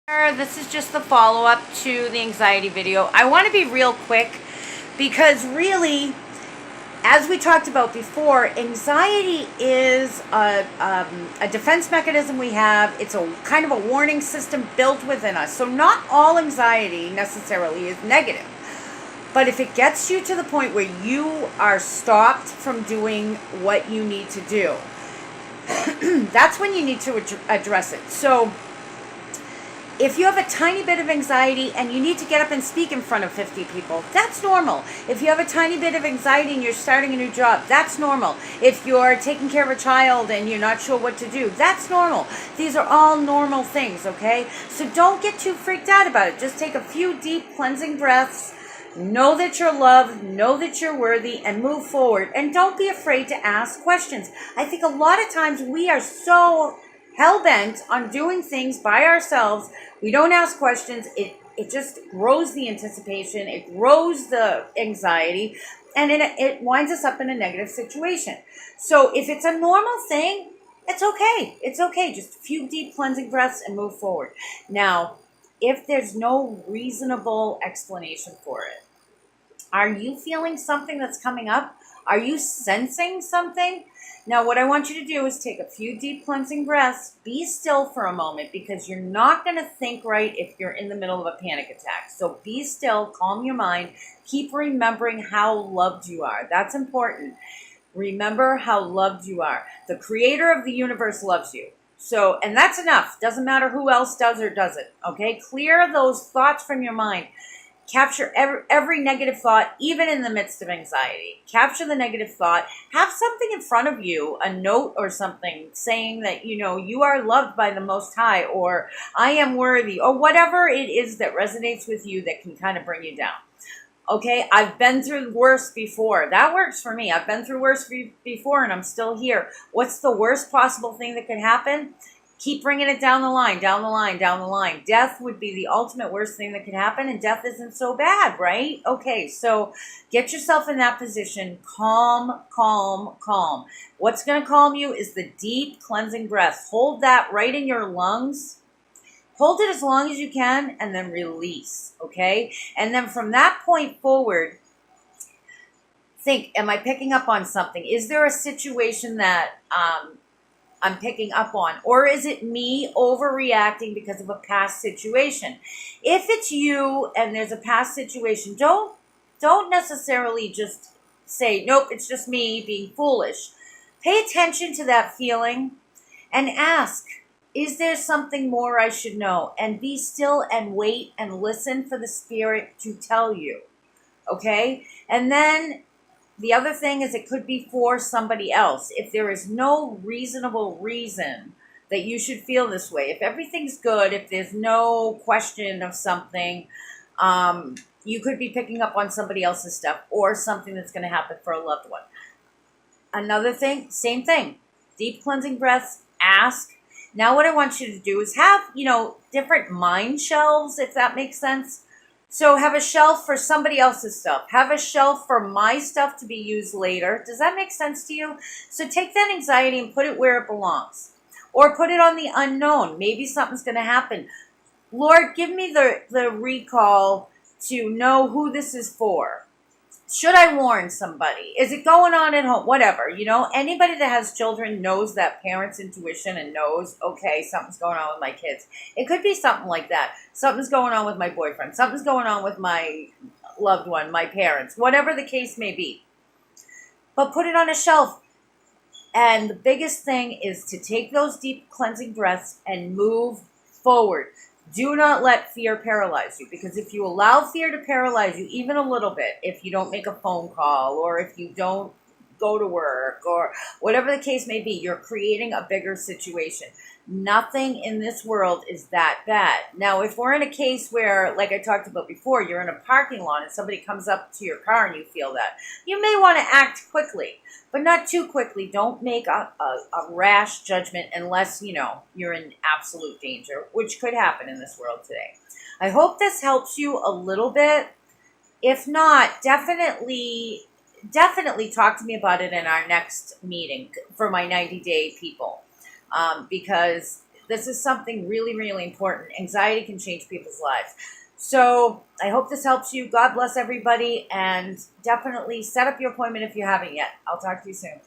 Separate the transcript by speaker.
Speaker 1: This is just the follow-up to the anxiety video. I want to be real quick because really, as we talked about before, anxiety is a defense mechanism we have. It's a kind of a warning system built within us. So not all anxiety necessarily is negative. But if it gets you to the point where you are stopped from doing what you need to do, that's when you need to address it. So if you have a tiny bit of anxiety and you need to get up and speak in front of 50 people, that's normal. If you have a tiny bit of anxiety and you're starting a new job, that's normal. If you're taking care of a child and you're not sure what to do, that's normal. These are all normal things, okay? So don't get too freaked out about it. Just take a few deep cleansing breaths. Know that you're loved, know that you're worthy, and move forward. And don't be afraid to ask questions. I think a lot of times we are so hell-bent on doing things by ourselves. We don't ask questions. It just grows the anticipation. It grows the anxiety, and it winds us up in a negative situation. So if it's a normal thing, it's okay. It's okay. Just a few deep cleansing breaths and move forward. Now, if there's no reasonable explanation for it, are you feeling something that's coming up? Are you sensing something? Now, what I want you to do is take a few deep cleansing breaths. Be still for a moment because you're not going to think right if you're in the middle of a panic attack. So be still, calm your mind. Keep remembering how loved you are. That's important. Remember how loved you are. The creator of the universe loves you. So, and that's enough. Doesn't matter who else does or doesn't. Okay? Clear those thoughts from your mind. Capture every negative thought, even in the midst of anxiety. Capture the negative thought. Have something in front of you, a note or something, saying that, you are loved by the Most High, or I am worthy, or whatever it is that resonates with you that can kind of bring you down. Okay, I've been through worse before. That works for me. I've been through worse before, and I'm still here. What's the worst possible thing that could happen? Keep bringing it down the line, down the line, down the line. Death would be the ultimate worst thing that could happen, and death isn't so bad, right? Okay, so get yourself in that position. Calm, calm, calm. What's going to calm you is the deep cleansing breath. Hold that right in your lungs. Hold it as long as you can, and then release, okay? And then from that point forward, think, am I picking up on something? Is there a situation that I'm picking up on? Or is it me overreacting because of a past situation? If it's you and there's a past situation, don't necessarily just say, nope, it's just me being foolish. Pay attention to that feeling and ask, is there something more I should know? And be still and wait and listen for the spirit to tell you. Okay? And then the other thing is it could be for somebody else. If there is no reasonable reason that you should feel this way, if everything's good, if there's no question of something, you could be picking up on somebody else's stuff or something that's going to happen for a loved one. Another thing, same thing. Deep cleansing breaths, ask. Now what I want you to do is have, different mind shelves, if that makes sense. So have a shelf for somebody else's stuff. Have a shelf for my stuff to be used later. Does that make sense to you? So take that anxiety and put it where it belongs. Or put it on the unknown. Maybe something's going to happen. Lord, give me the recall to know who this is for. Should I warn somebody? Is it going on at home? Whatever, anybody that has children knows that parent's intuition and knows, okay, something's going on with my kids. It could be something like that. Something's going on with my boyfriend. Something's going on with my loved one, my parents, whatever the case may be. But put it on a shelf. And the biggest thing is to take those deep cleansing breaths and move forward. Do not let fear paralyze you, because if you allow fear to paralyze you even a little bit, if you don't make a phone call or if you don't go to work or whatever the case may be, you're creating a bigger situation. Nothing in this world is that bad. Now, if we're in a case where, like I talked about before, you're in a parking lot and somebody comes up to your car and you feel that, you may want to act quickly, but not too quickly. Don't make a rash judgment unless, you're in absolute danger, which could happen in this world today. I hope this helps you a little bit. If not, definitely talk to me about it in our next meeting for my 90-day people. Because This is something really, really important. Anxiety can change people's lives. So I hope this helps you. God bless everybody, and definitely set up your appointment if you haven't yet. I'll talk to you soon.